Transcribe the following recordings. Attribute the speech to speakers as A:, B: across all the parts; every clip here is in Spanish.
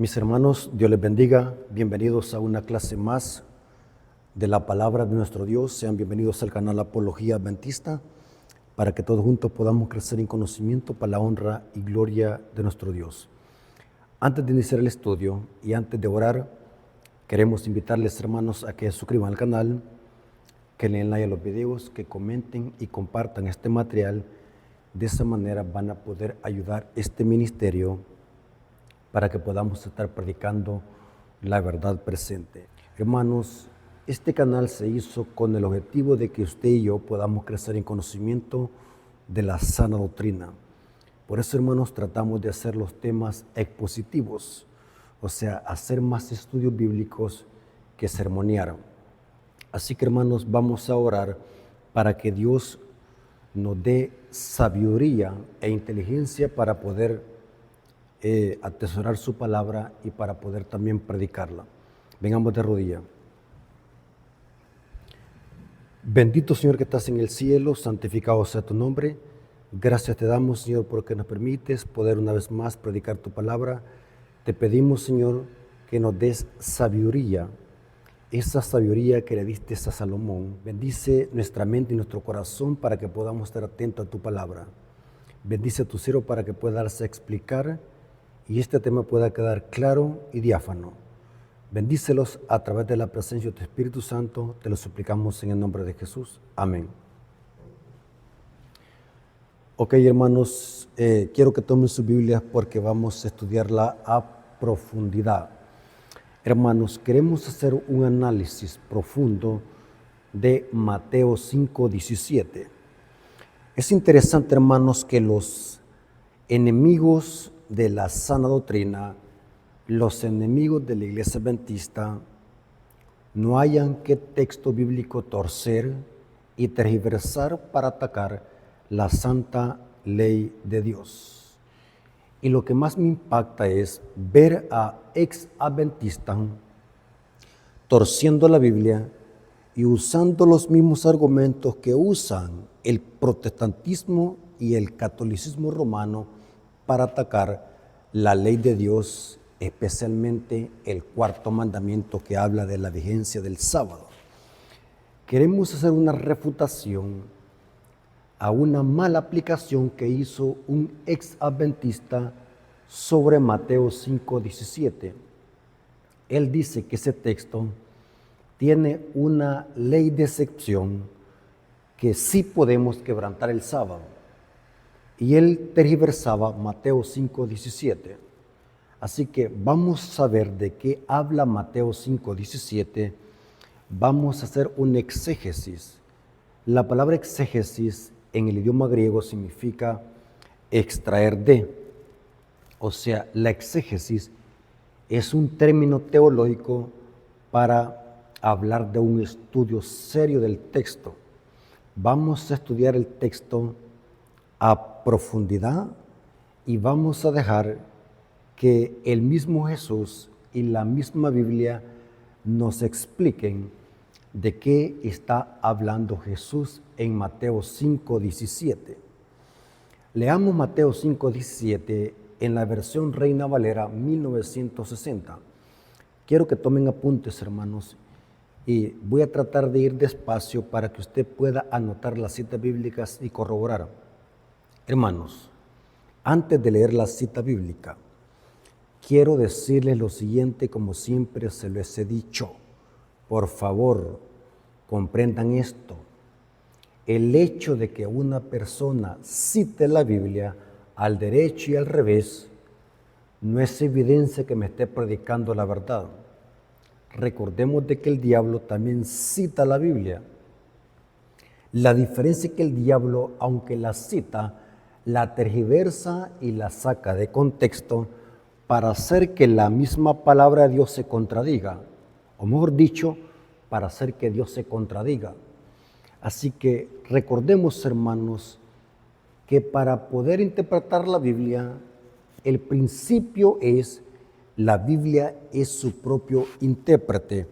A: Mis hermanos, Dios les bendiga. Bienvenidos a una clase más de la palabra de nuestro Dios. Sean bienvenidos al canal Apología Adventista para que todos juntos podamos crecer en conocimiento para la honra y gloria de nuestro Dios. Antes de iniciar el estudio y antes de orar, queremos invitarles, hermanos, a que se suscriban al canal, que le den like a los videos, que comenten y compartan este material. De esa manera van a poder ayudar este ministerio para que podamos estar predicando la verdad presente. Hermanos, este canal se hizo con el objetivo de que usted y yo podamos crecer en conocimiento de la sana doctrina. Por eso, hermanos, tratamos de hacer los temas expositivos, o sea, hacer más estudios bíblicos que sermonear. Así que, hermanos, vamos a orar para que Dios nos dé sabiduría e inteligencia para poder atesorar su palabra y para poder también predicarla. Vengamos de rodillas. Bendito Señor que estás en el cielo, santificado sea tu nombre. Gracias te damos, Señor, porque nos permites poder una vez más predicar tu palabra. Te pedimos, Señor, que nos des sabiduría, esa sabiduría que le diste a Salomón. Bendice nuestra mente y nuestro corazón para que podamos estar atentos a tu palabra. Bendice a tu siervo para que pueda darse a explicar y este tema pueda quedar claro y diáfano. Bendícelos a través de la presencia de tu Espíritu Santo. Te lo suplicamos en el nombre de Jesús. Amén. Ok, hermanos, quiero que tomen sus Biblias porque vamos a estudiarla a profundidad. Hermanos, queremos hacer un análisis profundo de Mateo 5:17. Es interesante, hermanos, que los enemigos de la sana doctrina, los enemigos de la iglesia adventista, no hayan qué texto bíblico torcer y tergiversar para atacar la santa ley de Dios. Y lo que más me impacta es ver a ex adventistas torciendo la Biblia y usando los mismos argumentos que usan el protestantismo y el catolicismo romano para atacar la ley de Dios, especialmente el cuarto mandamiento que habla de la vigencia del sábado. Queremos hacer una refutación a una mala aplicación que hizo un ex adventista sobre Mateo 5:17. Él dice que ese texto tiene una ley de excepción que sí podemos quebrantar el sábado. Y él tergiversaba Mateo 5:17. Así que vamos a ver de qué habla Mateo 5:17. Vamos a hacer un exégesis. La palabra exégesis en el idioma griego significa extraer de. O sea, la exégesis es un término teológico para hablar de un estudio serio del texto. Vamos a estudiar el texto a profundidad y vamos a dejar que el mismo Jesús y la misma Biblia nos expliquen de qué está hablando Jesús en Mateo 5:17. Leamos Mateo 5:17 en la versión Reina Valera 1960. Quiero que tomen apuntes, hermanos, y voy a tratar de ir despacio para que usted pueda anotar las citas bíblicas y corroborar. Hermanos, antes de leer la cita bíblica, quiero decirles lo siguiente, como siempre se les he dicho. Por favor, comprendan esto. El hecho de que una persona cite la Biblia al derecho y al revés no es evidencia que me esté predicando la verdad. Recordemos de que el diablo también cita la Biblia. La diferencia es que el diablo, aunque la cita, la tergiversa y la saca de contexto para hacer que la misma palabra de Dios se contradiga, o mejor dicho, para hacer que Dios se contradiga. Así que recordemos, hermanos, que para poder interpretar la Biblia, el principio es la Biblia es su propio intérprete.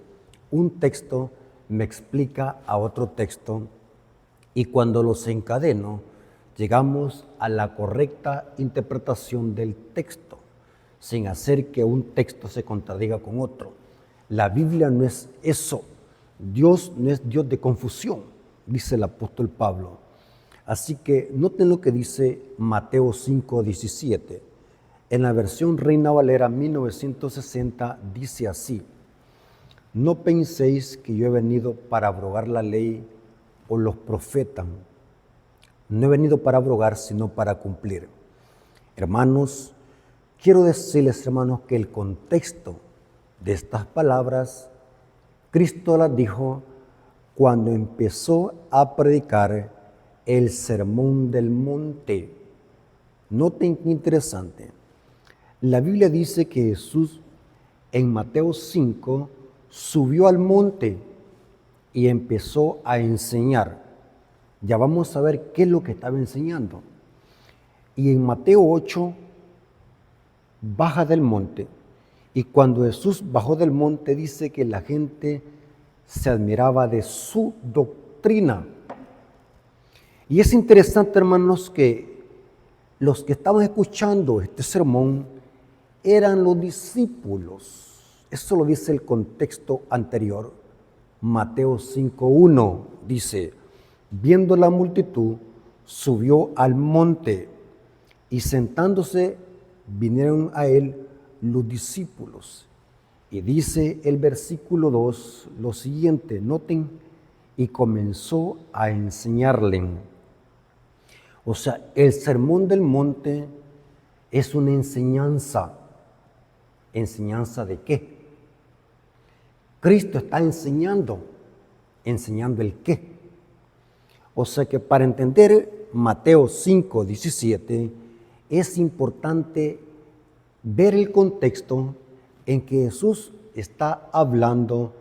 A: Un texto me explica a otro texto y cuando los encadeno, llegamos a la correcta interpretación del texto. sin hacer que un texto se contradiga con otro. La Biblia no es eso. Dios no es Dios de confusión, dice el apóstol Pablo. Así que noten lo que dice Mateo 5:17. En la versión Reina Valera 1960 dice así: no penséis que yo he venido para abrogar la ley o los profetas. No he venido para abrogar, sino para cumplir. Hermanos, quiero decirles, hermanos, que el contexto de estas palabras, Cristo las dijo cuando empezó a predicar el Sermón del Monte. Noten qué interesante. La Biblia dice que Jesús en Mateo 5 subió al monte y empezó a enseñar. Ya vamos a ver qué es lo que estaba enseñando. Y en Mateo 8 baja del monte. Y cuando Jesús bajó del monte dice que la gente se admiraba de su doctrina. Y es interesante, hermanos, que los que estaban escuchando este sermón eran los discípulos. Eso lo dice el contexto anterior. Mateo 5:1 dice: viendo la multitud, subió al monte y sentándose vinieron a él los discípulos. Y dice el versículo 2 lo siguiente, noten, y comenzó a enseñarle. O sea, el sermón del monte es una enseñanza. ¿Enseñanza de qué? Cristo está enseñando el qué. O sea que para entender Mateo 5:17 es importante ver el contexto en que Jesús está hablando,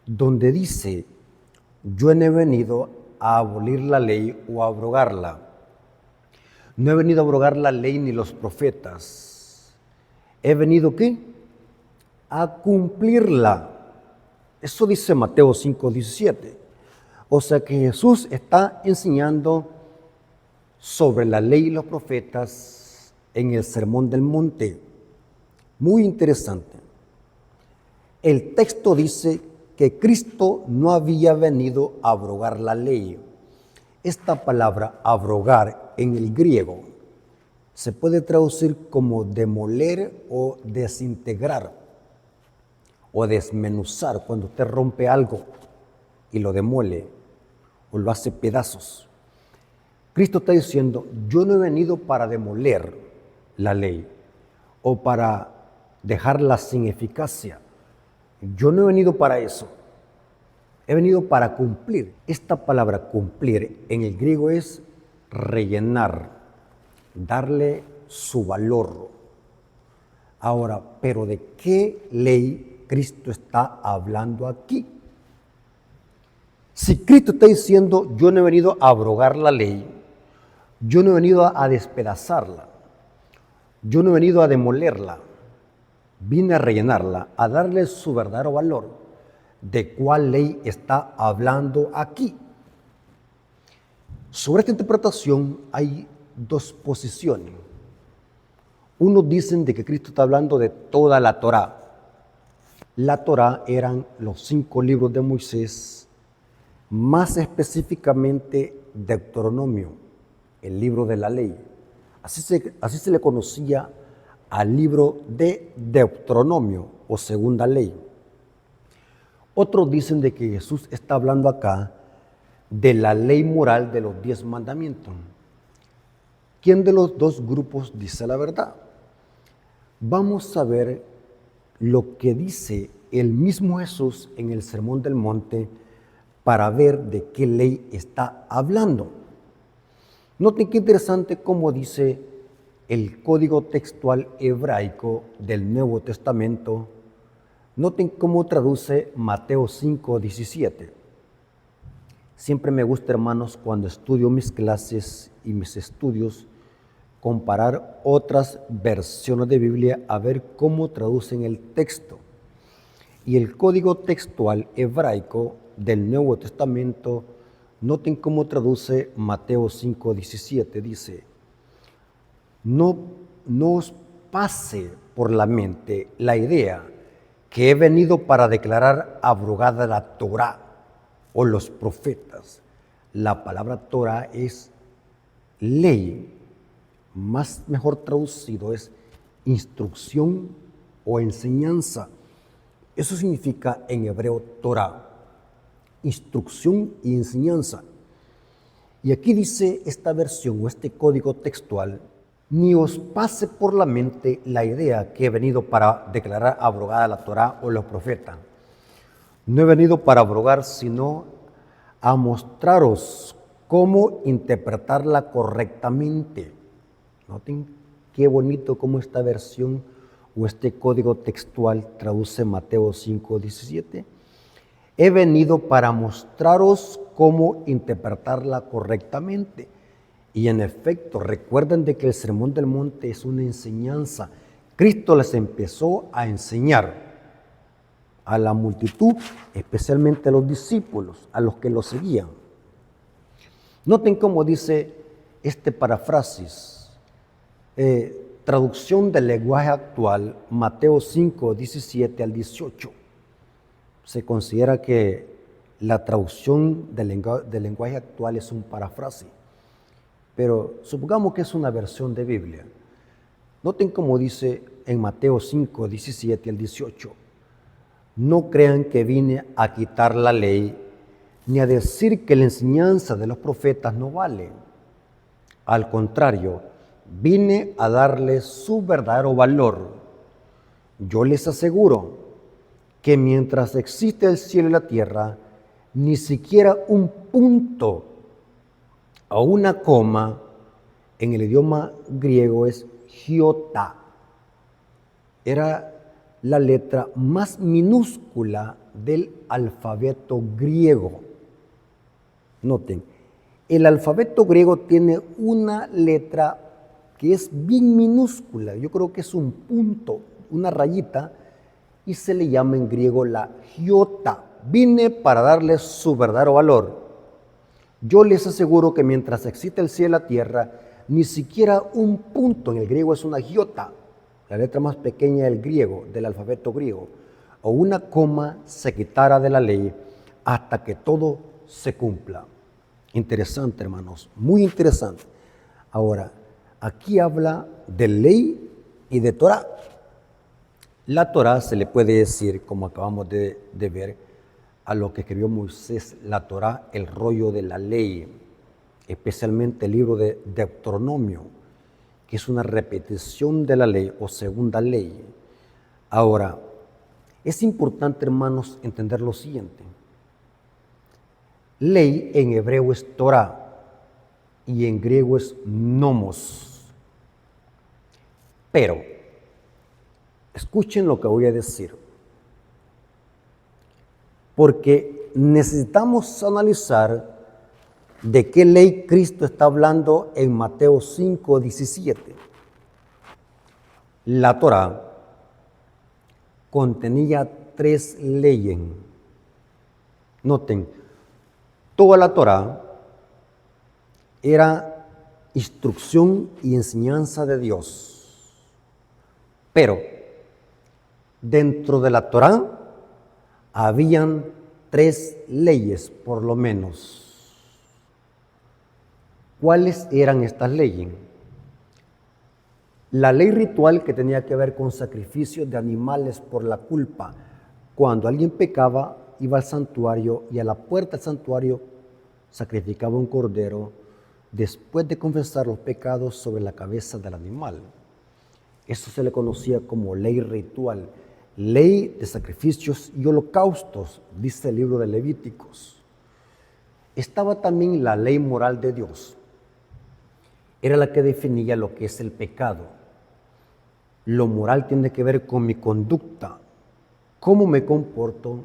A: donde dice: yo no he venido a abolir la ley o a abrogarla. No he venido a abrogar la ley ni los profetas. He venido ¿qué? A cumplirla. Eso dice Mateo 5:17. O sea que Jesús está enseñando sobre la ley y los profetas en el Sermón del Monte. Muy interesante. El texto dice que Cristo no había venido a abrogar la ley. Esta palabra abrogar en el griego se puede traducir como demoler o desintegrar o desmenuzar, cuando usted rompe algo y lo demole o lo hace pedazos. Cristo está diciendo: yo no he venido para demoler la ley o para dejarla sin eficacia. Yo no he venido para eso. He venido para cumplir. Esta palabra cumplir en el griego es rellenar, darle su valor. Ahora, ¿pero de qué ley Cristo está hablando aquí? Si Cristo está diciendo: yo no he venido a abrogar la ley, yo no he venido a despedazarla, yo no he venido a demolerla, vine a rellenarla, a darle su verdadero valor. ¿De cuál ley está hablando aquí? Sobre esta interpretación hay dos posiciones. Unos dicen de que Cristo está hablando de toda la Torá. La Torá eran los 5 libros de Moisés, más específicamente Deuteronomio, el libro de la ley. Así se le conocía al libro de Deuteronomio o segunda ley. Otros dicen de que Jesús está hablando acá de la ley moral de los 10 mandamientos. ¿Quién de los dos grupos dice la verdad? Vamos a ver lo que dice el mismo Jesús en el Sermón del Monte para ver de qué ley está hablando. Noten qué interesante cómo dice el código textual hebraico del Nuevo Testamento. Noten cómo traduce Mateo 5:17. Siempre me gusta, hermanos, cuando estudio mis clases y mis estudios, comparar otras versiones de Biblia a ver cómo traducen el texto. Y el código textual hebraico del Nuevo Testamento, noten cómo traduce Mateo 5:17. Dice: no os pase por la mente la idea que he venido para declarar abrogada la Torá o los profetas. La palabra Torá es ley, más mejor traducido es instrucción o enseñanza. Eso significa en hebreo Torá, instrucción y enseñanza. Y aquí dice esta versión o este código textual: ni os pase por la mente la idea que he venido para declarar abrogada la Torá o los profetas. No he venido para abrogar, sino a mostraros cómo interpretarla correctamente. Noten qué bonito cómo esta versión o este código textual traduce Mateo 5:17. He venido para mostraros cómo interpretarla correctamente. Y en efecto, recuerden de que el Sermón del Monte es una enseñanza. Cristo les empezó a enseñar a la multitud, especialmente a los discípulos, a los que lo seguían. Noten cómo dice este paráfrasis, traducción del lenguaje actual, Mateo 5:17-18. Se considera que la traducción del lenguaje actual es un paráfrasis, pero supongamos que es una versión de Biblia. Noten cómo dice en Mateo 5:17-18. No crean que vine a quitar la ley, ni a decir que la enseñanza de los profetas no vale. Al contrario, vine a darles su verdadero valor. Yo les aseguro que mientras existe el cielo y la tierra, ni siquiera un punto o una coma, en el idioma griego es iota. Era la letra más minúscula del alfabeto griego. Noten, el alfabeto griego tiene una letra que es bien minúscula, yo creo que es un punto, una rayita, y se le llama en griego la iota. Vine para darles su verdadero valor. Yo les aseguro que mientras existe el cielo y la tierra, ni siquiera un punto, en el griego es una iota, la letra más pequeña del griego, del alfabeto griego, o una coma se quitará de la ley hasta que todo se cumpla. Interesante, hermanos, muy interesante. Ahora, aquí habla de ley y de Torá. La Torá se le puede decir, como acabamos de ver, a lo que escribió Moisés, la Torá, el rollo de la ley, especialmente el libro de Deuteronomio, que es una repetición de la ley o segunda ley. Ahora, es importante, hermanos, entender lo siguiente. Ley en hebreo es Torá y en griego es nomos. Pero, escuchen lo que voy a decir, porque necesitamos analizar de qué ley Cristo está hablando en Mateo 5:17. La Torá contenía 3 leyes. Noten, toda la Torá era instrucción y enseñanza de Dios. Pero dentro de la Torá habían 3 leyes, por lo menos. ¿Cuáles eran estas leyes? La ley ritual, que tenía que ver con sacrificios de animales por la culpa. Cuando alguien pecaba, iba al santuario y a la puerta del santuario sacrificaba un cordero después de confesar los pecados sobre la cabeza del animal. Eso se le conocía como ley ritual, ley de sacrificios y holocaustos, dice el libro de Levíticos. Estaba también la ley moral de Dios. Era la que definía lo que es el pecado. Lo moral tiene que ver con mi conducta, cómo me comporto,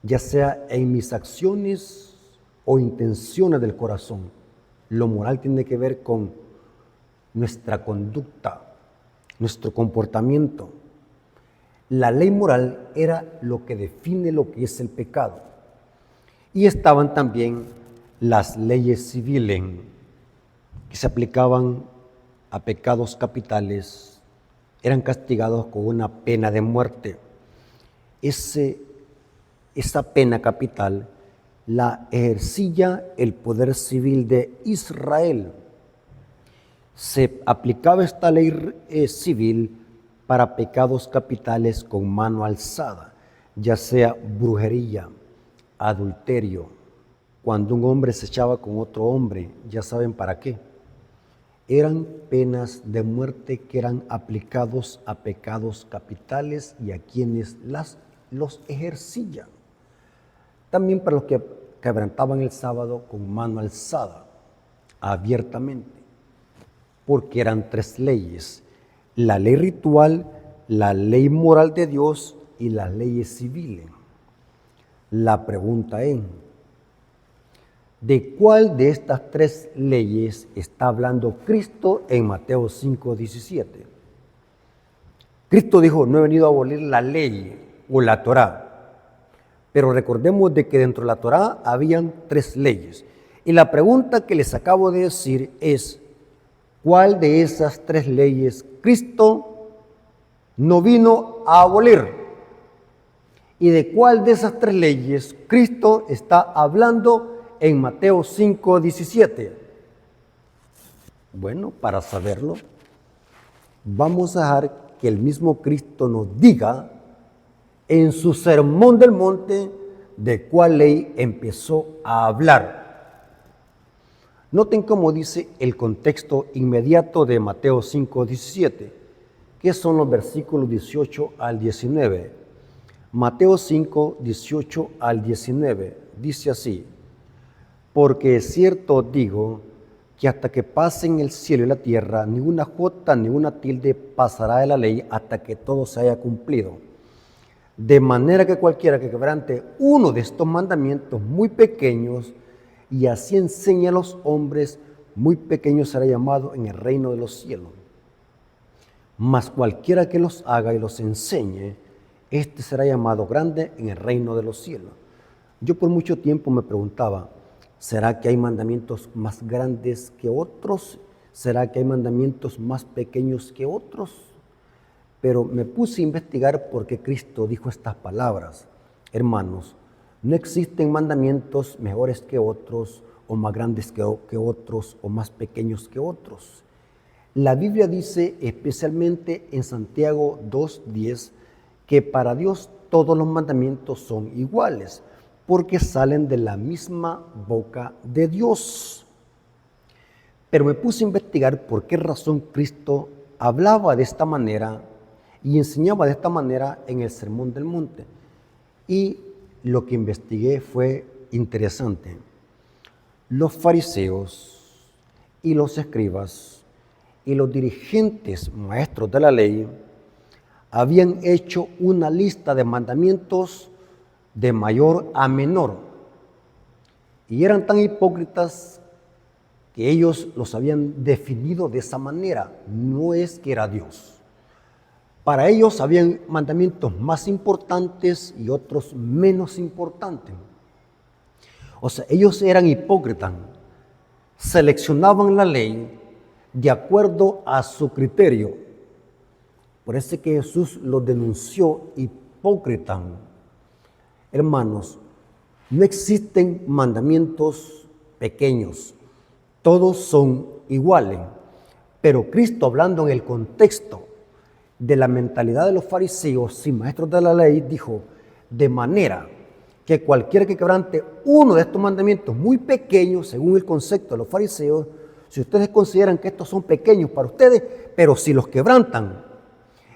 A: ya sea en mis acciones o intenciones del corazón. Lo moral tiene que ver con nuestra conducta, nuestro comportamiento. La ley moral era lo que define lo que es el pecado. Y estaban también las leyes civiles que se aplicaban a pecados capitales eran castigados con una pena de muerte. Esa pena capital la ejercía el poder civil de Israel. Se aplicaba esta ley civil para pecados capitales con mano alzada, ya sea brujería, adulterio, cuando un hombre se echaba con otro hombre, ya saben para qué. Eran penas de muerte que eran aplicados a pecados capitales y a quienes los ejercían. También para los que quebrantaban el sábado con mano alzada, abiertamente, porque eran 3 leyes: la ley ritual, la ley moral de Dios y las leyes civiles. La pregunta es, ¿de cuál de estas 3 leyes está hablando Cristo en Mateo 5:17? Cristo dijo, no he venido a abolir la ley o la Torá, pero recordemos de que dentro de la Torá habían 3 leyes. Y la pregunta que les acabo de decir es, ¿cuál de esas 3 leyes Cristo no vino a abolir? ¿Y de cuál de esas 3 leyes Cristo está hablando en Mateo 5:17? Bueno, para saberlo, vamos a dejar que el mismo Cristo nos diga en su sermón del monte de cuál ley empezó a hablar. Noten cómo dice el contexto inmediato de Mateo 5:17, que son los versículos 18 al 19. Mateo 5:18 al 19, dice así: porque es cierto os digo que hasta que pasen el cielo y la tierra, ni una jota ni una tilde pasará de la ley hasta que todo se haya cumplido. De manera que cualquiera que quebrante uno de estos mandamientos muy pequeños y así enseñe a los hombres, muy pequeño será llamado en el reino de los cielos. Mas cualquiera que los haga y los enseñe, este será llamado grande en el reino de los cielos. Yo por mucho tiempo me preguntaba, ¿será que hay mandamientos más grandes que otros? ¿Será que hay mandamientos más pequeños que otros? Pero me puse a investigar por qué Cristo dijo estas palabras. Hermanos, no existen mandamientos mejores que otros, o más grandes que otros, o más pequeños que otros. La Biblia dice, especialmente en Santiago 2:10, que para Dios todos los mandamientos son iguales, porque salen de la misma boca de Dios. Pero me puse a investigar por qué razón Cristo hablaba de esta manera y enseñaba de esta manera en el Sermón del Monte. Y lo que investigué fue interesante. Los fariseos y los escribas y los dirigentes maestros de la ley habían hecho una lista de mandamientos de mayor a menor, y eran tan hipócritas que ellos los habían definido de esa manera. No es que era Dios. Para ellos habían mandamientos más importantes y otros menos importantes. O sea, ellos eran hipócritas, seleccionaban la ley de acuerdo a su criterio. Por eso es que Jesús los denunció hipócritas. Hermanos, no existen mandamientos pequeños, todos son iguales. Pero Cristo, hablando en el contexto de la mentalidad de los fariseos y maestros de la ley, dijo, de manera que cualquiera que quebrante uno de estos mandamientos muy pequeños, según el concepto de los fariseos, si ustedes consideran que estos son pequeños para ustedes, pero si los quebrantan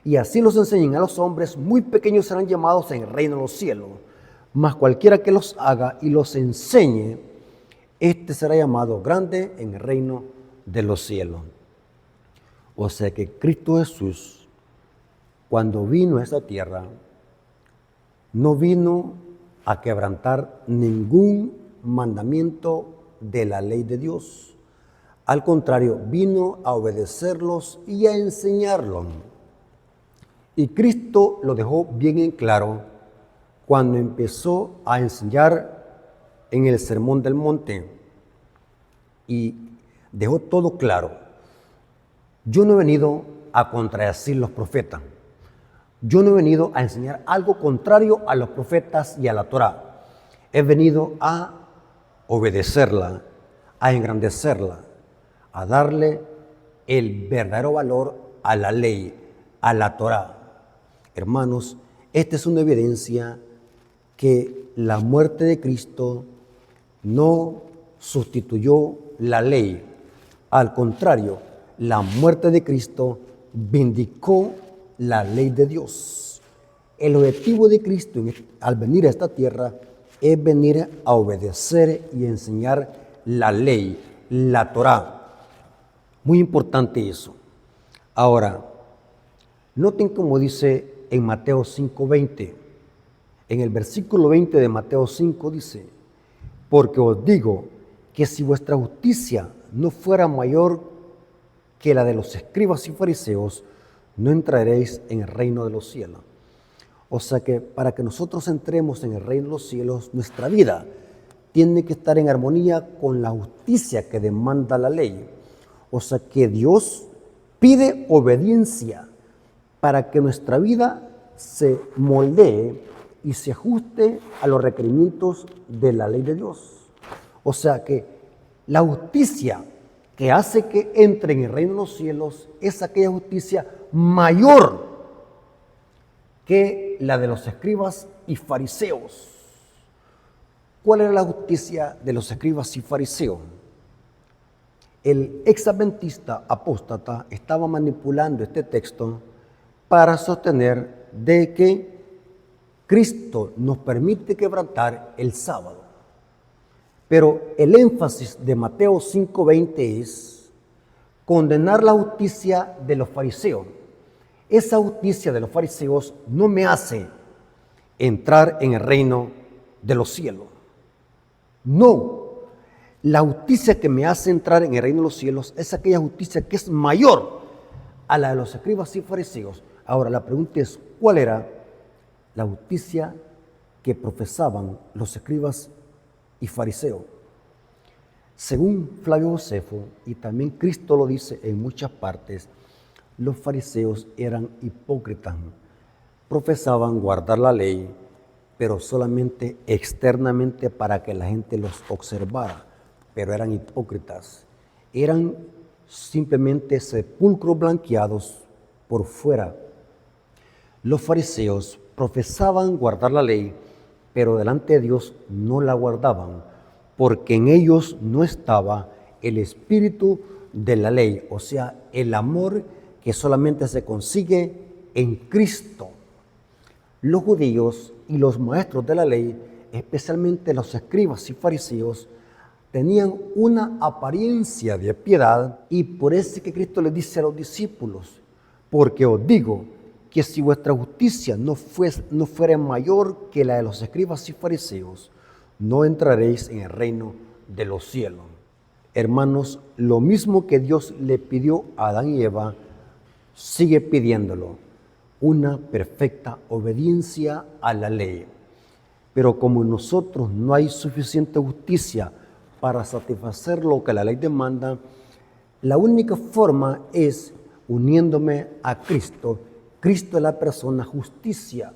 A: y así los enseñan a los hombres, muy pequeños serán llamados en el reino de los cielos. Mas cualquiera que los haga y los enseñe, este será llamado grande en el reino de los cielos. O sea que Cristo Jesús, cuando vino a esta tierra, no vino a quebrantar ningún mandamiento de la ley de Dios. Al contrario, vino a obedecerlos y a enseñarlos. Y Cristo lo dejó bien en claro cuando empezó a enseñar en el Sermón del Monte. Y dejó todo claro. Yo no he venido a contradecir los profetas. Yo no he venido a enseñar algo contrario a los profetas y a la Torá. He venido a obedecerla, a engrandecerla, a darle el verdadero valor a la ley, a la Torá. Hermanos, esta es una evidencia que la muerte de Cristo no sustituyó la ley. Al contrario, la muerte de Cristo vindicó la ley de Dios. El objetivo de Cristo al venir a esta tierra es venir a obedecer y enseñar la ley, la Torá. Muy importante eso. Ahora, noten como dice en Mateo 5:20. En el versículo 20 de Mateo 5 dice: porque os digo que si vuestra justicia no fuera mayor que la de los escribas y fariseos, no entraréis en el reino de los cielos. O sea que para que nosotros entremos en el reino de los cielos, nuestra vida tiene que estar en armonía con la justicia que demanda la ley. O sea que Dios pide obediencia para que nuestra vida se moldee y se ajuste a los requerimientos de la ley de Dios. O sea que la justicia que hace que entre en el reino de los cielos es aquella justicia mayor que la de los escribas y fariseos. ¿Cuál era la justicia de los escribas y fariseos? El exadventista apóstata estaba manipulando este texto para sostener de que Cristo nos permite quebrantar el sábado. Pero el énfasis de Mateo 5:20 es condenar la justicia de los fariseos. Esa justicia de los fariseos no me hace entrar en el reino de los cielos. No, la justicia que me hace entrar en el reino de los cielos es aquella justicia que es mayor a la de los escribas y fariseos. Ahora la pregunta es, ¿cuál era la justicia que profesaban los escribas y fariseos? Según Flavio Josefo, y también Cristo lo dice en muchas partes, los fariseos eran hipócritas, profesaban guardar la ley, pero solamente externamente para que la gente los observara, pero eran hipócritas, eran simplemente sepulcros blanqueados por fuera. Los fariseos profesaban guardar la ley, pero delante de Dios no la guardaban, porque en ellos no estaba el espíritu de la ley, o sea, el amor que solamente se consigue en Cristo. Los judíos y los maestros de la ley, especialmente los escribas y fariseos, tenían una apariencia de piedad, y por eso es que Cristo les dice a los discípulos: porque os digo que si vuestra justicia no fuera mayor que la de los escribas y fariseos, no entraréis en el reino de los cielos. Hermanos, lo mismo que Dios le pidió a Adán y Eva, sigue pidiéndolo: una perfecta obediencia a la ley. Pero como en nosotros no hay suficiente justicia para satisfacer lo que la ley demanda, la única forma es uniéndome a Cristo. Cristo es la persona justicia.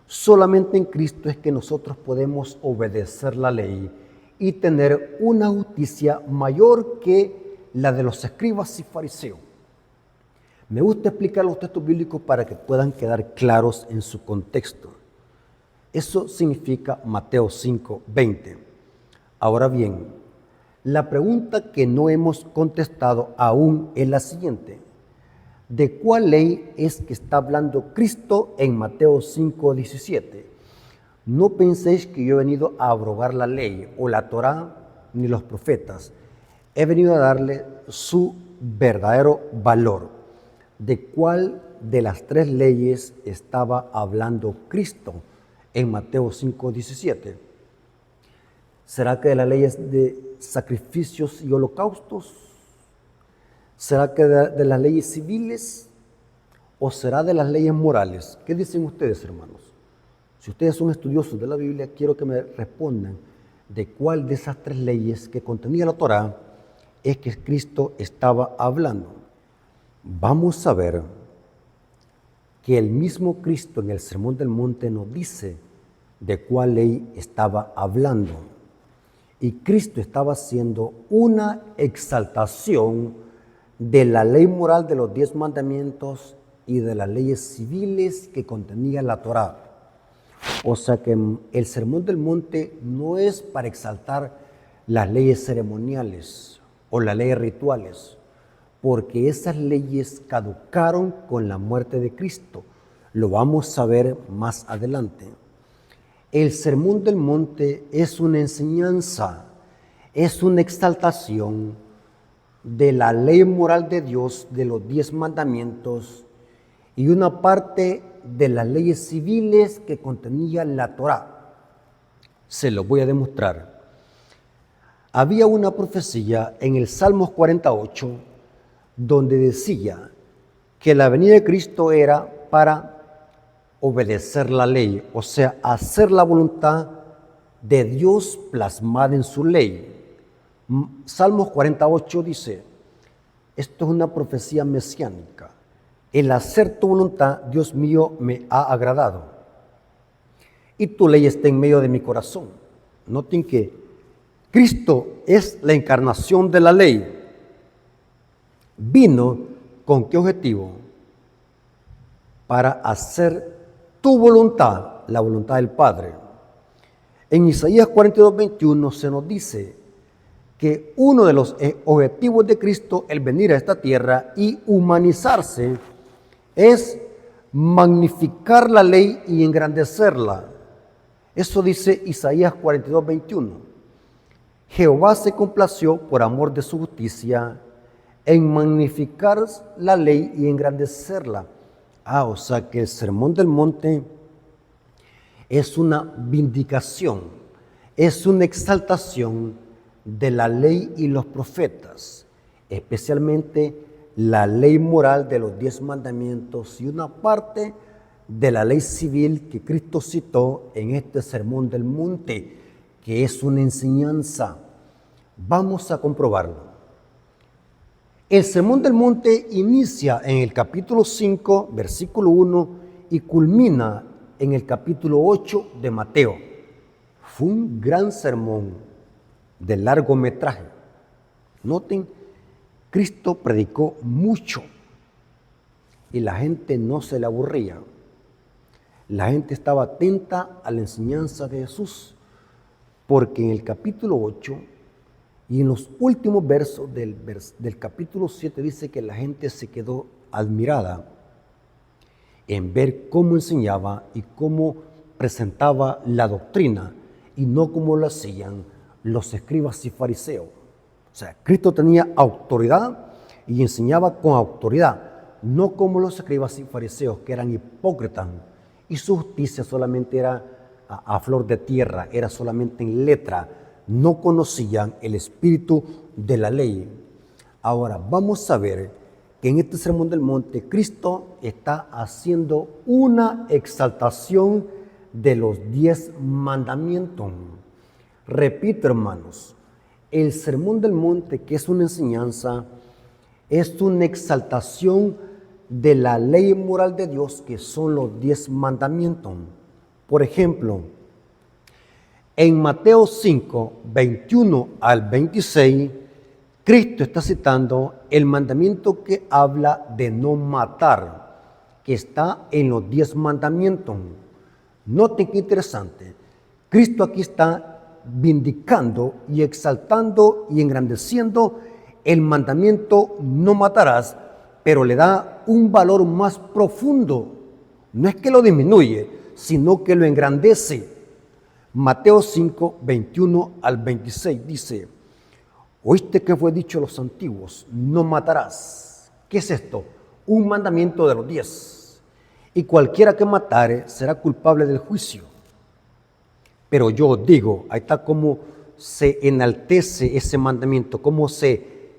A: Solamente en Cristo es que nosotros podemos obedecer la ley y tener una justicia mayor que la de los escribas y fariseos. Me gusta explicar los textos bíblicos para que puedan quedar claros en su contexto. Eso significa Mateo 5:20. Ahora bien, la pregunta que no hemos contestado aún es la siguiente: ¿de cuál ley es que está hablando Cristo en Mateo 5:17? No penséis que yo he venido a abrogar la ley o la Torá ni los profetas. He venido a darle su verdadero valor. ¿De cuál de las tres leyes estaba hablando Cristo en Mateo 5:17? ¿Será que de las leyes de sacrificios y holocaustos? ¿Será que de las leyes civiles? ¿O será de las leyes morales? ¿Qué dicen ustedes, hermanos? Si ustedes son estudiosos de la Biblia, quiero que me respondan de cuál de esas tres leyes que contenía la Torá es que Cristo estaba hablando. Vamos a ver que el mismo Cristo en el Sermón del Monte nos dice de cuál ley estaba hablando. Y Cristo estaba haciendo una exaltación de la ley moral de los 10 mandamientos y de las leyes civiles que contenía la Torá. O sea que el Sermón del Monte no es para exaltar las leyes ceremoniales o las leyes rituales, porque esas leyes caducaron con la muerte de Cristo. Lo vamos a ver más adelante. El Sermón del Monte es una enseñanza, es una exaltación de la ley moral de Dios, de los 10 mandamientos, y una parte de las leyes civiles que contenía la Torá. Se lo voy a demostrar. Había una profecía en el Salmos 48 donde decía que la venida de Cristo era para obedecer la ley, o sea, hacer la voluntad de Dios plasmada en su ley. Salmos 48 dice, esto es una profecía mesiánica. El hacer tu voluntad, Dios mío, me ha agradado. Y tu ley está en medio de mi corazón. Noten que Cristo es la encarnación de la ley. ¿Vino con qué objetivo? Para hacer tu voluntad, la voluntad del Padre. En Isaías 42:21 se nos dice que uno de los objetivos de Cristo, el venir a esta tierra y humanizarse, es magnificar la ley y engrandecerla. Eso dice Isaías 42:21. Jehová se complació por amor de su justicia en magnificar la ley y engrandecerla. O sea que el Sermón del Monte es una vindicación, es una exaltación de la ley y los profetas, especialmente la ley moral de los 10 mandamientos y una parte de la ley civil que Cristo citó en este Sermón del Monte, que es una enseñanza. Vamos a comprobarlo. El Sermón del Monte inicia en el capítulo 5, versículo 1 y culmina en el capítulo 8 de Mateo. Fue un gran sermón de largometraje. Noten, Cristo predicó mucho y la gente no se le aburría. La gente estaba atenta a la enseñanza de Jesús, porque en el capítulo 8 y en los últimos versos del capítulo 7 dice que la gente se quedó admirada en ver cómo enseñaba y cómo presentaba la doctrina y no como lo hacían los escribas y fariseos. O sea, Cristo tenía autoridad y enseñaba con autoridad, no como los escribas y fariseos que eran hipócritas y su justicia solamente era a flor de tierra, era solamente en letra. No conocían el espíritu de la ley. Ahora vamos a ver que en este Sermón del Monte Cristo está haciendo una exaltación de los 10 mandamientos. Repito, hermanos, el Sermón del Monte, que es una enseñanza, es una exaltación de la ley moral de Dios, que son los 10 mandamientos. Por ejemplo, en Mateo 5, 21 al 26, Cristo está citando el mandamiento que habla de no matar, que está en los 10 mandamientos. Noten qué interesante. Cristo aquí está vindicando y exaltando y engrandeciendo el mandamiento no matarás, pero le da un valor más profundo. No es que lo disminuye, sino que lo engrandece. Mateo 5, 21 al 26 dice, oíste que fue dicho a los antiguos, no matarás. ¿Qué es esto? Un mandamiento de los 10. Y cualquiera que matare será culpable del juicio. Pero yo os digo, ahí está cómo se enaltece ese mandamiento, cómo se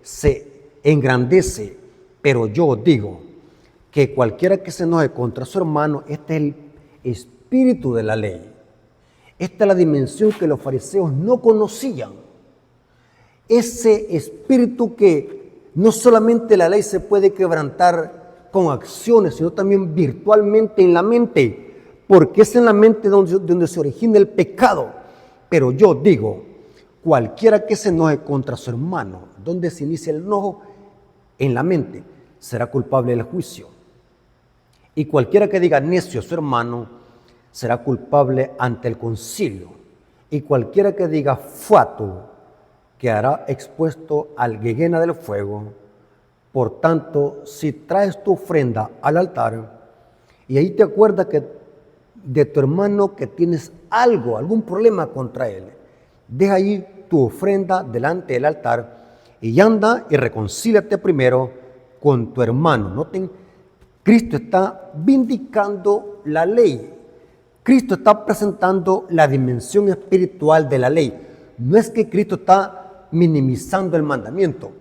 A: engrandece. Pero yo os digo que cualquiera que se enoje contra su hermano, este es el espíritu de la ley. Esta es la dimensión que los fariseos no conocían. Ese espíritu que no solamente la ley se puede quebrantar con acciones, sino también virtualmente en la mente, porque es en la mente donde se origina el pecado. Pero yo digo, cualquiera que se enoje contra su hermano, donde se inicia el enojo, en la mente, será culpable del juicio. Y cualquiera que diga necio a su hermano, será culpable ante el concilio. Y cualquiera que diga fatuo, quedará expuesto al gehenna del fuego. Por tanto, si traes tu ofrenda al altar, y ahí te acuerdas que de tu hermano que tienes algún problema contra él, deja ahí tu ofrenda delante del altar y anda y reconcíliate primero con tu hermano. Noten, Cristo está vindicando la ley. Cristo está presentando la dimensión espiritual de la ley. No es que Cristo está minimizando el mandamiento.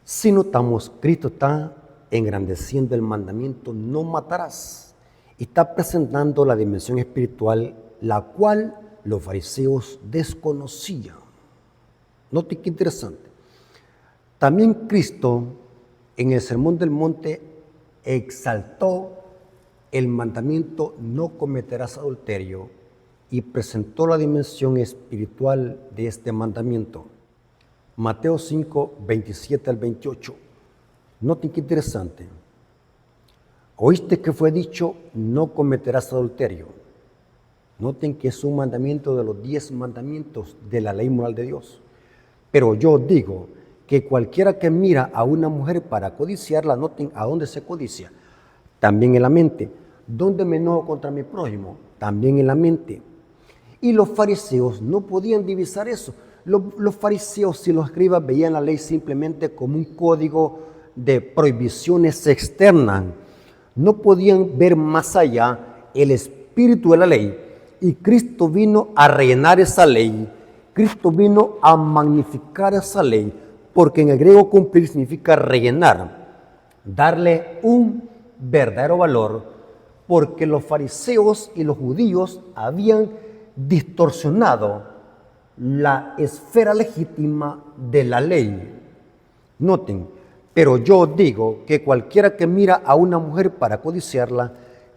A: Si notamos, Cristo está engrandeciendo el mandamiento, no matarás. Y está presentando la dimensión espiritual, la cual los fariseos desconocían. Note qué interesante. También Cristo, en el Sermón del Monte, exaltó el mandamiento no cometerás adulterio y presentó la dimensión espiritual de este mandamiento. Mateo 5, 27 al 28. Noten qué interesante. Oíste que fue dicho, no cometerás adulterio. Noten que es un mandamiento de los 10 mandamientos de la ley moral de Dios. Pero yo digo que cualquiera que mira a una mujer para codiciarla, noten a dónde se codicia. También en la mente. ¿Dónde me enojo contra mi prójimo? También en la mente. Y los fariseos no podían divisar eso. Los fariseos y los escribas veían la ley simplemente como un código de prohibiciones externas. No podían ver más allá el espíritu de la ley. Y Cristo vino a rellenar esa ley. Cristo vino a magnificar esa ley. Porque en el griego cumplir significa rellenar, darle un verdadero valor. Porque los fariseos y los judíos habían distorsionado la esfera legítima de la ley. Noten, pero yo digo que cualquiera que mira a una mujer para codiciarla,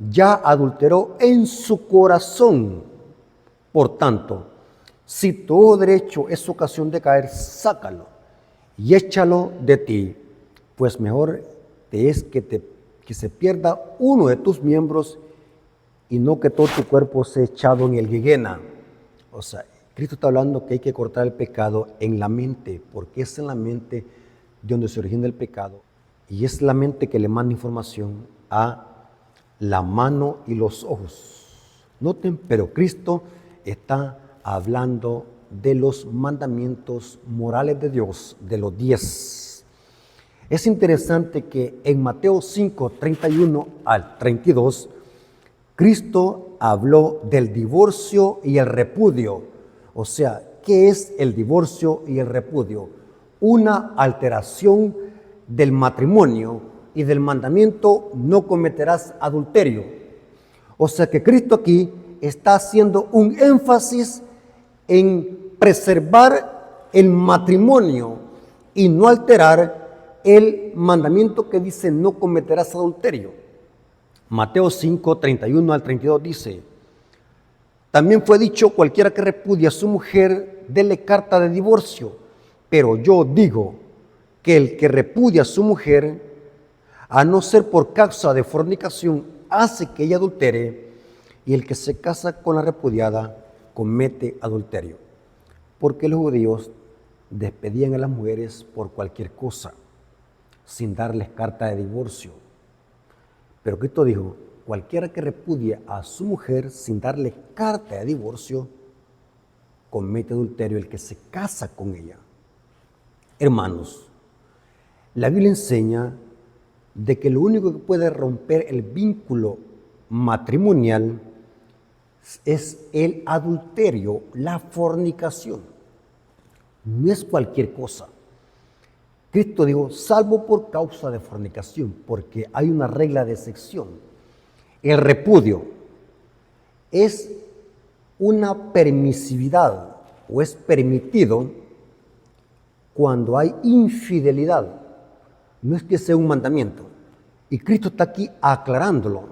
A: ya adulteró en su corazón. Por tanto, si tu ojo derecho es ocasión de caer, sácalo y échalo de ti, pues mejor te es que se pierda uno de tus miembros y no que todo tu cuerpo sea echado en el gehenna. O sea, Cristo está hablando que hay que cortar el pecado en la mente, porque es en la mente donde se origina el pecado. Y es la mente que le manda información a la mano y los ojos. Noten, pero Cristo está hablando de los mandamientos morales de Dios, de los 10. Es interesante que en Mateo 5, 31 al 32, Cristo habló del divorcio y el repudio. O sea, ¿qué es el divorcio y el repudio? Una alteración del matrimonio y del mandamiento no cometerás adulterio. O sea que Cristo aquí está haciendo un énfasis en preservar el matrimonio y no alterar el mandamiento que dice no cometerás adulterio. Mateo 5, 31 al 32 dice, también fue dicho, cualquiera que repudia a su mujer, dele carta de divorcio. Pero yo digo que el que repudia a su mujer, a no ser por causa de fornicación, hace que ella adultere, y el que se casa con la repudiada comete adulterio. Porque los judíos despedían a las mujeres por cualquier cosa, sin darles carta de divorcio. Pero Cristo dijo, cualquiera que repudia a su mujer sin darle carta de divorcio, comete adulterio el que se casa con ella. Hermanos, la Biblia enseña de que lo único que puede romper el vínculo matrimonial es el adulterio, la fornicación. No es cualquier cosa. Cristo dijo, salvo por causa de fornicación, porque hay una regla de excepción. El repudio es una permisividad o es permitido cuando hay infidelidad. No es que sea un mandamiento, Y Cristo está aquí aclarándolo,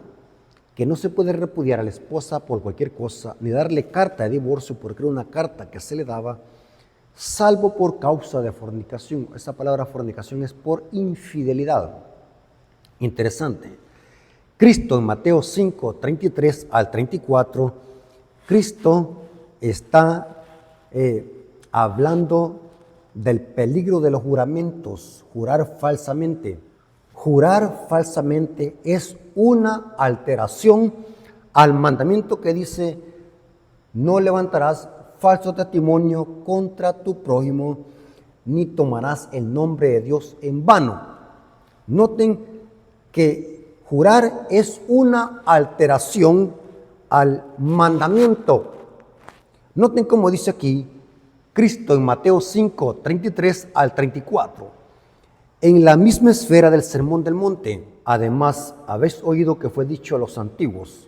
A: que no se puede repudiar a la esposa por cualquier cosa, ni darle carta de divorcio porque era una carta que se le daba, salvo por causa de fornicación. Esa palabra fornicación es por infidelidad. Interesante. Cristo en Mateo 5, 33 al 34, Cristo está hablando del peligro de los juramentos, jurar falsamente. Jurar falsamente es una alteración al mandamiento que dice: no levantarás falso testimonio contra tu prójimo, ni tomarás el nombre de Dios en vano. Noten que jurar es una alteración al mandamiento. Noten cómo dice aquí Cristo en Mateo 5, 33 al 34. En la misma esfera del Sermón del Monte, además, habéis oído que fue dicho a los antiguos: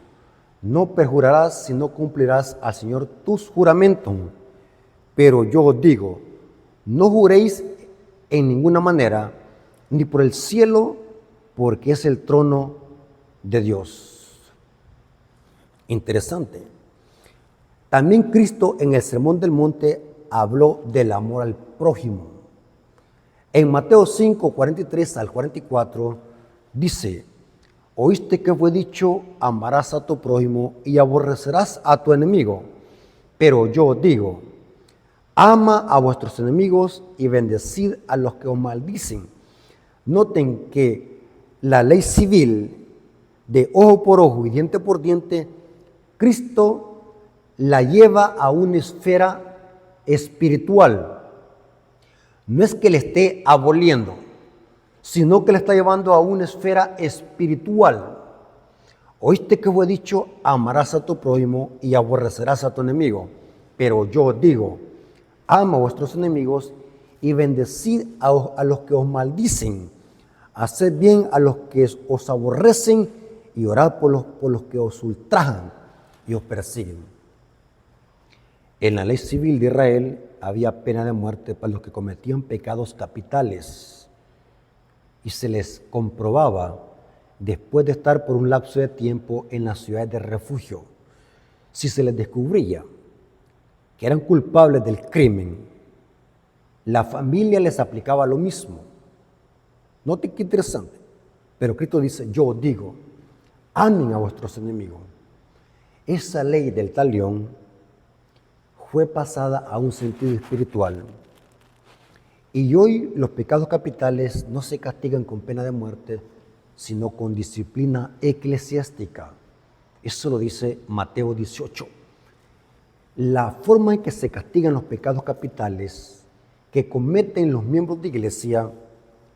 A: no perjurarás si no cumplirás al Señor tus juramentos. Pero yo os digo, no juréis en ninguna manera, ni por el cielo, porque es el trono de Dios. Interesante. También Cristo en el Sermón del Monte habló del amor al prójimo. En Mateo 5, 43 al 44 dice: oíste que fue dicho, amarás a tu prójimo y aborrecerás a tu enemigo. Pero yo os digo, ama a vuestros enemigos y bendecid a los que os maldicen. Noten que la ley civil de ojo por ojo y diente por diente, Cristo la lleva a una esfera espiritual. No es que le esté aboliendo, sino que le está llevando a una esfera espiritual. Oíste que fue dicho, amarás a tu prójimo y aborrecerás a tu enemigo. Pero yo os digo, ama a vuestros enemigos y bendecid a los que os maldicen. Haced bien a los que os aborrecen y orad por los que os ultrajan y os persiguen. En la ley civil de Israel había pena de muerte para los que cometían pecados capitales y se les comprobaba después de estar por un lapso de tiempo en las ciudades de refugio. Si se les descubría que eran culpables del crimen, la familia les aplicaba lo mismo. Noten qué interesante. Pero Cristo dice: yo os digo, amen a vuestros enemigos. Esa ley del talión fue pasada a un sentido espiritual. Y hoy los pecados capitales no se castigan con pena de muerte, sino con disciplina eclesiástica. Eso lo dice Mateo 18. La forma en que se castigan los pecados capitales que cometen los miembros de iglesia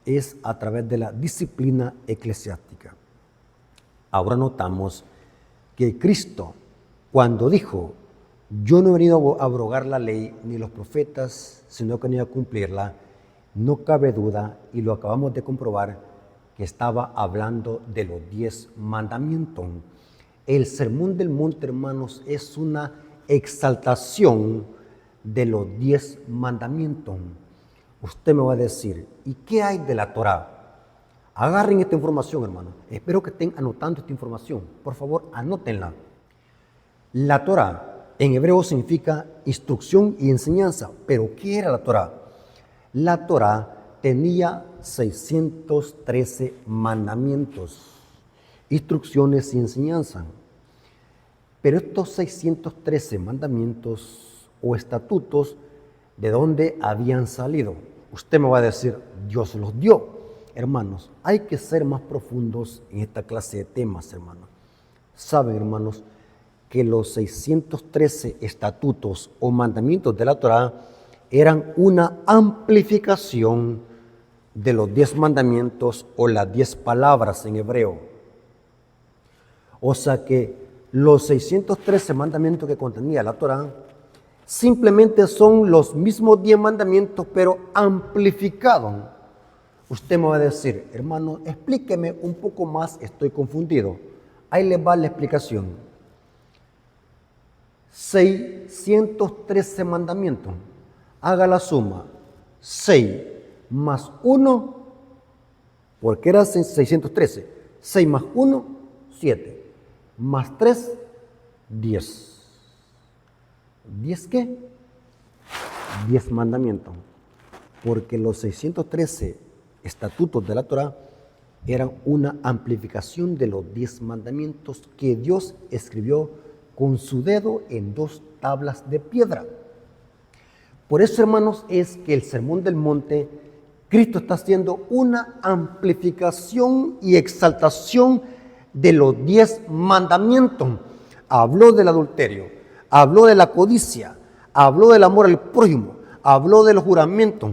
A: es a través de la disciplina eclesiástica. Ahora notamos que Cristo, cuando dijo: yo no he venido a abrogar la ley ni los profetas, sino que he venido a cumplirla, no cabe duda, y lo acabamos de comprobar, que estaba hablando de los 10 mandamientos. El Sermón del Monte, hermanos, es una exaltación de los 10 mandamientos. Usted me va a decir: ¿y qué hay de la Torá? Agarren esta información, hermano. Espero que estén anotando esta información. Por favor, anótenla. La Torá en hebreo significa instrucción y enseñanza. ¿Pero qué era la Torá? La Torá tenía 613 mandamientos, instrucciones y enseñanza. Pero estos 613 mandamientos o estatutos, ¿de dónde habían salido? Usted me va a decir: Dios los dio. Hermanos, hay que ser más profundos en esta clase de temas, hermanos. Saben, hermanos, que los 613 estatutos o mandamientos de la Torá eran una amplificación de los 10 mandamientos o las 10 palabras en hebreo. O sea que los 613 mandamientos que contenía la Torá simplemente son los mismos 10 mandamientos, pero amplificados. Usted me va a decir: hermano, explíqueme un poco más, estoy confundido. Ahí les va la explicación. 613 mandamientos. Haga la suma. 6 más 1, porque eran 613. 6 más 1, 7. Más 3, 10. ¿10 qué? 10 mandamientos. Porque los 613 estatutos de la Torá eran una amplificación de los 10 mandamientos que Dios escribió con su dedo en 2 tablas de piedra. Por eso, hermanos, es que el Sermón del Monte, Cristo está haciendo una amplificación y exaltación de los 10 mandamientos. Habló del adulterio, habló de la codicia, habló del amor al prójimo, habló de los juramentos,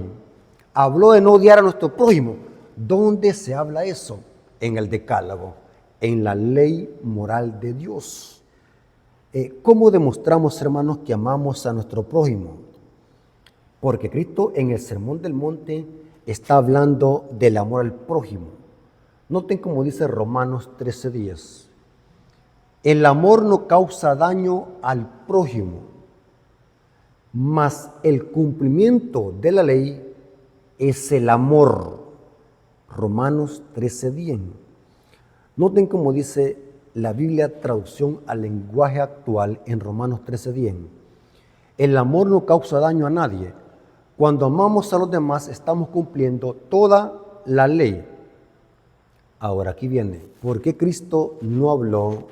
A: habló de no odiar a nuestro prójimo. ¿Dónde se habla eso? En el Decálogo, en la ley moral de Dios. ¿Cómo demostramos, hermanos, que amamos a nuestro prójimo? Porque Cristo en el Sermón del Monte está hablando del amor al prójimo. Noten como dice Romanos 13:10. El amor no causa daño al prójimo, mas el cumplimiento de la ley es el amor. Romanos 13:10. Noten como dice la Biblia traducción al lenguaje actual en Romanos 13:10. El amor no causa daño a nadie. Cuando amamos a los demás estamos cumpliendo toda la ley. Ahora aquí viene, ¿por qué Cristo no habló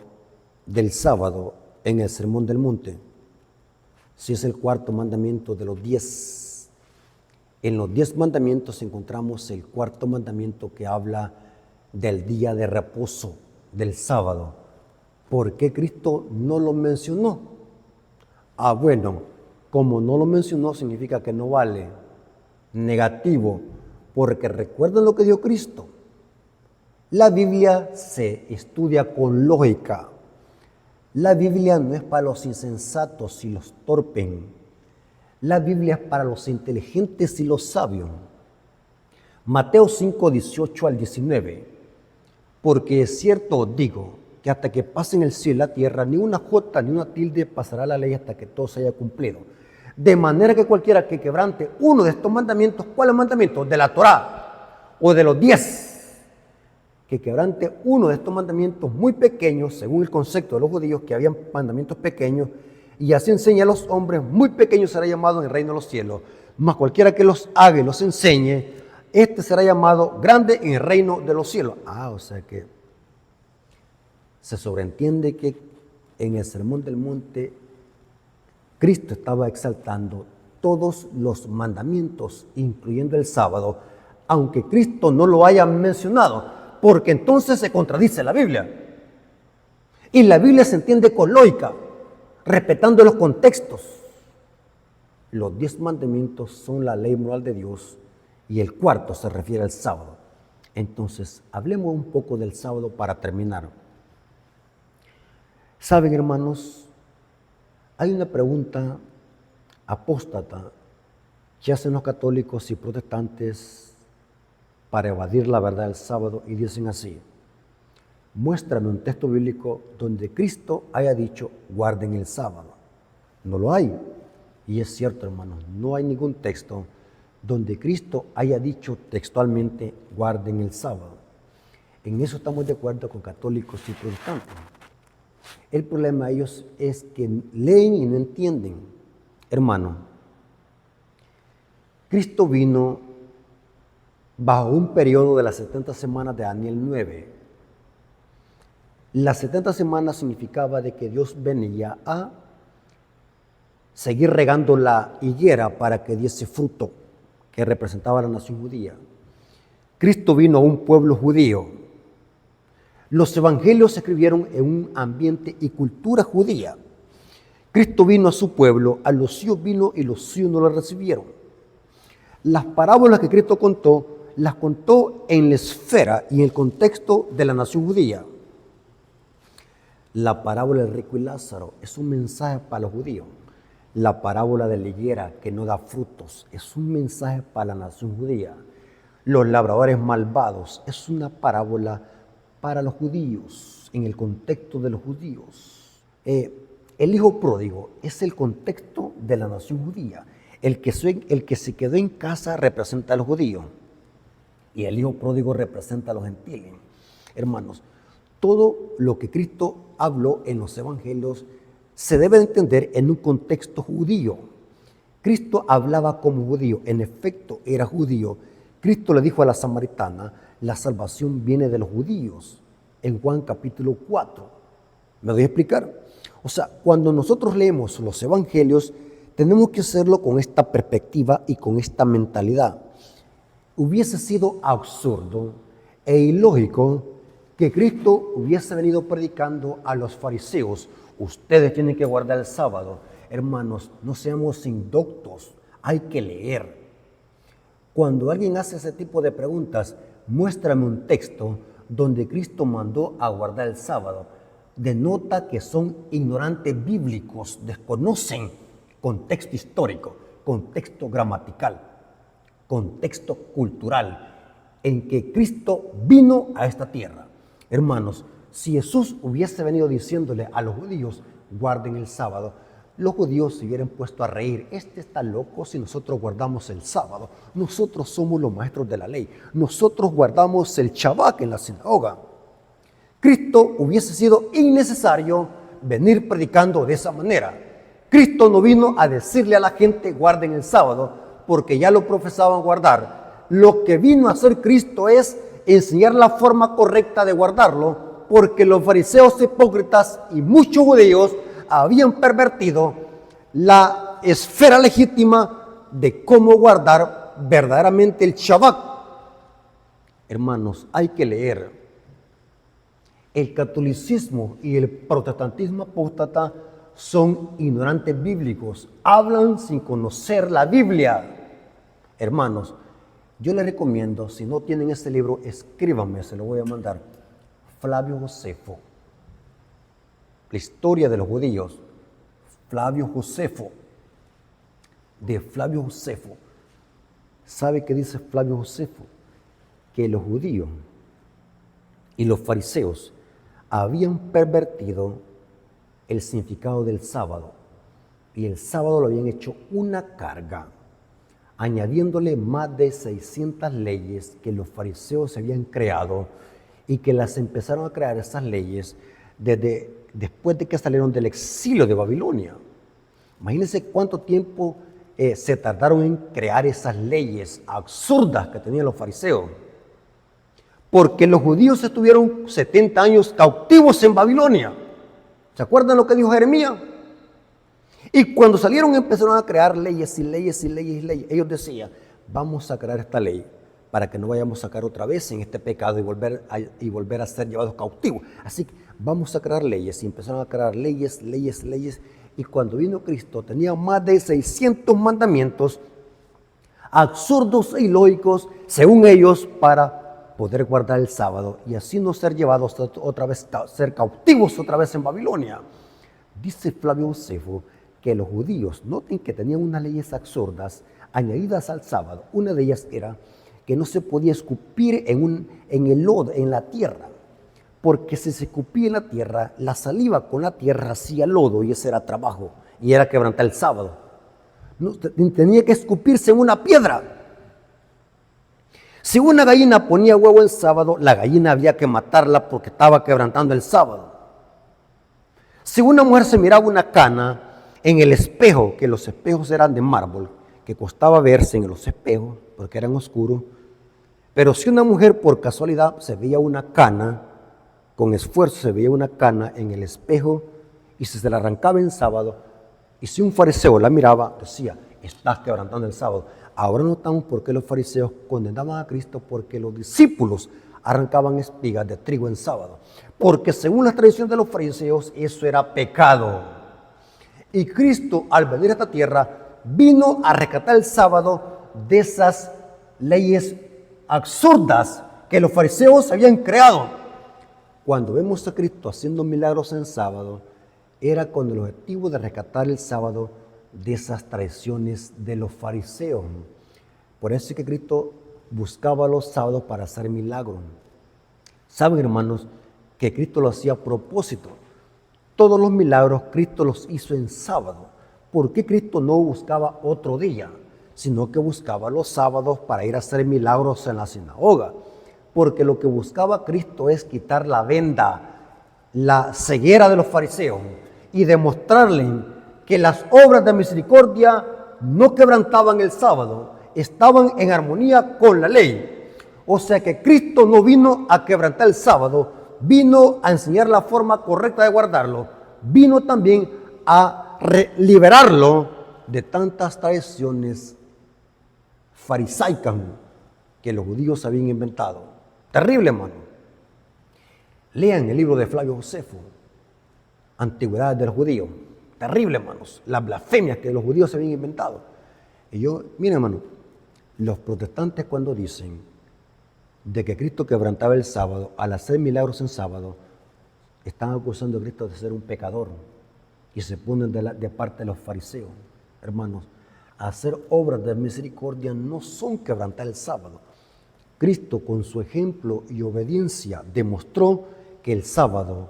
A: del sábado en el Sermón del Monte? Si es el 4.º mandamiento de los 10. En los 10 mandamientos encontramos el 4.º mandamiento que habla del día de reposo, del sábado. ¿Por qué Cristo no lo mencionó? Bueno, como no lo mencionó significa que no vale. Negativo, porque recuerden lo que dijo Cristo. La Biblia se estudia con lógica. La Biblia no es para los insensatos y los torpes. La Biblia es para los inteligentes y los sabios. Mateo 5:18 al 19. Porque es cierto os digo que hasta que pasen el cielo y la tierra, ni una jota ni una tilde pasará la ley hasta que todo se haya cumplido. De manera que cualquiera que quebrante uno de estos mandamientos, ¿cuáles mandamientos? De la Torá o de los 10. Que quebrante uno de estos mandamientos muy pequeños, según el concepto de los judíos, que habían mandamientos pequeños, y así enseña a los hombres, muy pequeños será llamado en el reino de los cielos. Mas cualquiera que los haga y los enseñe, este será llamado grande en el reino de los cielos. O sea que se sobreentiende que en el Sermón del Monte Cristo estaba exaltando todos los mandamientos, incluyendo el sábado, aunque Cristo no lo haya mencionado, porque entonces se contradice la Biblia. Y la Biblia se entiende con lógica, respetando los contextos. Los 10 mandamientos son la ley moral de Dios y el 4.º se refiere al sábado. Entonces, hablemos un poco del sábado para terminar. Saben, hermanos, hay una pregunta apóstata que hacen los católicos y protestantes para evadir la verdad del sábado y dicen así: muéstrame un texto bíblico donde Cristo haya dicho guarden el sábado. No lo hay. Y es cierto, hermanos, no hay ningún texto donde Cristo haya dicho textualmente guarden el sábado. En eso estamos de acuerdo con católicos y protestantes. El problema de ellos es que leen y no entienden. Hermano, Cristo vino bajo un periodo de las 70 semanas de Daniel 9. Las 70 semanas significaba de que Dios venía a seguir regando la higuera para que diese fruto, que representaba a la nación judía. Cristo vino a un pueblo judío. Los evangelios se escribieron en un ambiente y cultura judía. Cristo vino a su pueblo, a los suyos vino y los suyos no lo recibieron. Las parábolas que Cristo contó, las contó en la esfera y en el contexto de la nación judía. La parábola del rico y Lázaro es un mensaje para los judíos. La parábola de la higuera que no da frutos es un mensaje para la nación judía. Los labradores malvados es una parábola para los judíos, en el contexto de los judíos. El hijo pródigo es el contexto de la nación judía. El que se quedó en casa representa a los judíos y el hijo pródigo representa a los gentiles. Hermanos, todo lo que Cristo habló en los evangelios se debe entender en un contexto judío. Cristo hablaba como judío, en efecto era judío. Cristo le dijo a la samaritana, la salvación viene de los judíos, en Juan capítulo 4. ¿Me doy a explicar? O sea, cuando nosotros leemos los evangelios, tenemos que hacerlo con esta perspectiva y con esta mentalidad. Hubiese sido absurdo e ilógico que Cristo hubiese venido predicando a los fariseos, ustedes tienen que guardar el sábado. Hermanos, no seamos indoctos, hay que leer. Cuando alguien hace ese tipo de preguntas, muéstrame un texto donde Cristo mandó a guardar el sábado. Denota que son ignorantes bíblicos, desconocen contexto histórico, contexto gramatical, contexto cultural en que Cristo vino a esta tierra. Hermanos, si Jesús hubiese venido diciéndole a los judíos, guarden el sábado, los judíos se hubieran puesto a reír. Este está loco si nosotros guardamos el sábado. Nosotros somos los maestros de la ley. Nosotros guardamos el Shabbat en la sinagoga. Cristo hubiese sido innecesario venir predicando de esa manera. Cristo no vino a decirle a la gente guarden el sábado porque ya lo profesaban guardar. Lo que vino a hacer Cristo es enseñar la forma correcta de guardarlo, porque los fariseos hipócritas y muchos judíos habían pervertido la esfera legítima de cómo guardar verdaderamente el Shabbat. Hermanos, hay que leer. El catolicismo y el protestantismo apóstata son ignorantes bíblicos, hablan sin conocer la Biblia. Hermanos, yo les recomiendo, si no tienen este libro, escríbanme, se lo voy a mandar. Flavio Josefo, la historia de los judíos. Flavio Josefo, de Flavio Josefo. ¿Sabe qué dice Flavio Josefo? Que los judíos y los fariseos habían pervertido el significado del sábado y el sábado lo habían hecho una carga, añadiéndole más de 600 leyes que los fariseos habían creado y que las empezaron a crear esas leyes después de que salieron del exilio de Babilonia. Imagínense cuánto tiempo se tardaron en crear esas leyes absurdas que tenían los fariseos. Porque los judíos estuvieron 70 años cautivos en Babilonia. ¿Se acuerdan lo que dijo Jeremías? Y cuando salieron empezaron a crear leyes y leyes y leyes y leyes. Ellos decían, vamos a crear esta ley para que no vayamos a caer otra vez en este pecado y volver a ser llevados cautivos. Así que vamos a crear leyes. Y empezaron a crear leyes, leyes, leyes. Y cuando vino Cristo tenía más de 600 mandamientos absurdos e ilógicos, según ellos, para poder guardar el sábado y así no ser llevados otra vez, ser cautivos otra vez en Babilonia. Dice Flavio Josefo que los judíos, noten que tenían unas leyes absurdas añadidas al sábado. Una de ellas era que no se podía escupir en el lodo, en la tierra, porque si se escupía en la tierra, la saliva con la tierra hacía lodo y ese era trabajo y era quebrantar el sábado. No, tenía que escupirse en una piedra. Si una gallina ponía huevo el sábado, la gallina había que matarla porque estaba quebrantando el sábado. Si una mujer se miraba una cana en el espejo, que los espejos eran de mármol, que costaba verse en los espejos porque eran oscuros, pero si una mujer por casualidad se veía una cana, con esfuerzo se veía una cana en el espejo y si se la arrancaba en sábado, y si un fariseo la miraba, decía, estás quebrantando el sábado. Ahora notamos por qué los fariseos condenaban a Cristo, porque los discípulos arrancaban espigas de trigo en sábado. Porque según la tradición de los fariseos, eso era pecado. Y Cristo, al venir a esta tierra, vino a rescatar el sábado de esas leyes absurdas que los fariseos habían creado. Cuando vemos a Cristo haciendo milagros en sábado, era con el objetivo de rescatar el sábado de esas tradiciones de los fariseos. Por eso es que Cristo buscaba los sábados para hacer milagros. Saben, hermanos, que Cristo lo hacía a propósito. Todos los milagros Cristo los hizo en sábado. ¿Por qué Cristo no buscaba otro día? Sino que buscaba los sábados para ir a hacer milagros en la sinagoga. porque lo que buscaba Cristo es quitar la venda, la ceguera de los fariseos y demostrarles que las obras de misericordia no quebrantaban el sábado, estaban en armonía con la ley. O sea que Cristo no vino a quebrantar el sábado, vino a enseñar la forma correcta de guardarlo, vino también a liberarlo de tantas tradiciones farisaicas que los judíos habían inventado. Terrible, hermano. Lean el libro de Flavio Josefo, Antigüedades de los Judíos. Terrible, hermanos, las blasfemias que los judíos se habían inventado. Y miren, hermano, los protestantes cuando dicen de que Cristo quebrantaba el sábado, al hacer milagros en sábado, están acusando a Cristo de ser un pecador y se ponen de parte de los fariseos. Hermanos, hacer obras de misericordia no son quebrantar el sábado. Cristo, con su ejemplo y obediencia, demostró que el sábado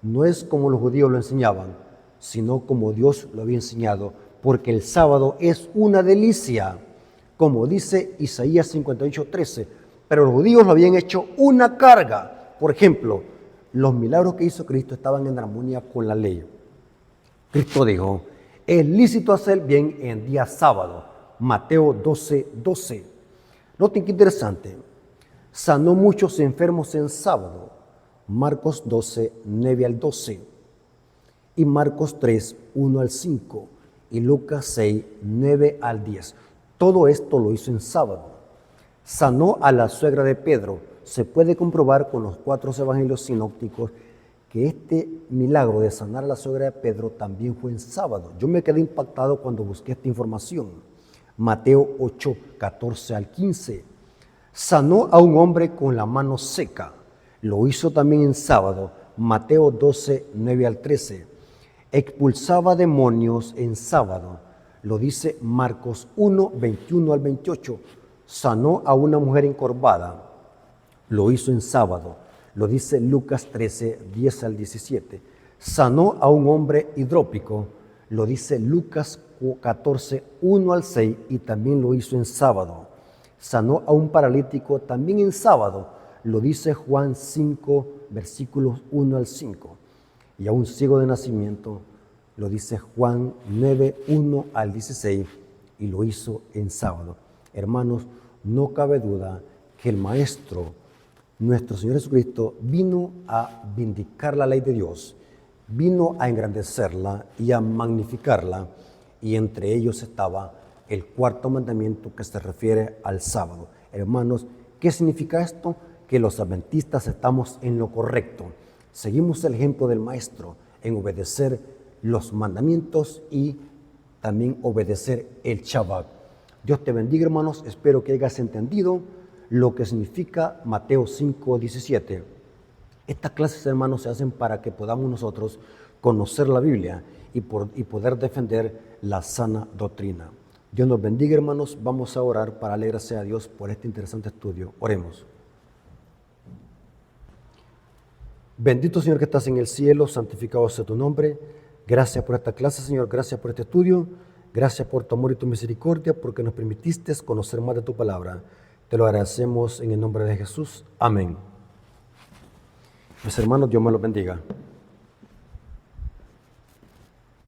A: no es como los judíos lo enseñaban, sino como Dios lo había enseñado, porque el sábado es una delicia, como dice Isaías 58:13, pero los judíos lo habían hecho una carga. Por ejemplo, los milagros que hizo Cristo estaban en armonía con la ley. Cristo dijo, es lícito hacer bien en día sábado, Mateo 12:12. Noten qué interesante, sanó muchos enfermos en sábado, Marcos 12:9 al 12, y Marcos 3:1 al 5, y Lucas 6:9 al 10. Todo esto lo hizo en sábado. Sanó a la suegra de Pedro. Se puede comprobar con los 4 evangelios sinópticos que este milagro de sanar a la suegra de Pedro también fue en sábado. Yo me quedé impactado cuando busqué esta información. Mateo 8:14 al 15. Sanó a un hombre con la mano seca. Lo hizo también en sábado. Mateo 12:9 al 13. Expulsaba demonios en sábado. Lo dice Marcos 1:21 al 28. Sanó a una mujer encorvada. Lo hizo en sábado. Lo dice Lucas 13:10 al 17. Sanó a un hombre hidrópico. Lo dice Lucas 14:1 al 6 y también lo hizo en sábado. Sanó a un paralítico también en sábado. Lo dice Juan 5, versículos 1 al 5. Y a un ciego de nacimiento lo dice Juan 9:1 al 16 y lo hizo en sábado. Hermanos, no cabe duda que el Maestro, nuestro Señor Jesucristo, vino a vindicar la ley de Dios, vino a engrandecerla y a magnificarla, y entre ellos estaba el 4.º mandamiento que se refiere al sábado. Hermanos, ¿qué significa esto? Que los adventistas estamos en lo correcto. Seguimos el ejemplo del Maestro en obedecer los mandamientos y también obedecer el Shabbat. Dios te bendiga, hermanos. Espero que hayas entendido lo que significa Mateo 5:17. Estas clases, hermanos, se hacen para que podamos nosotros conocer la Biblia y poder defender la sana doctrina. Dios nos bendiga, hermanos. Vamos a orar para alegrarse a Dios por este interesante estudio. Oremos. Bendito Señor que estás en el cielo, santificado sea tu nombre. Gracias por esta clase, Señor. Gracias por este estudio. Gracias por tu amor y tu misericordia, porque nos permitiste conocer más de tu palabra. Te lo agradecemos en el nombre de Jesús. Amén. Mis hermanos, Dios me los bendiga.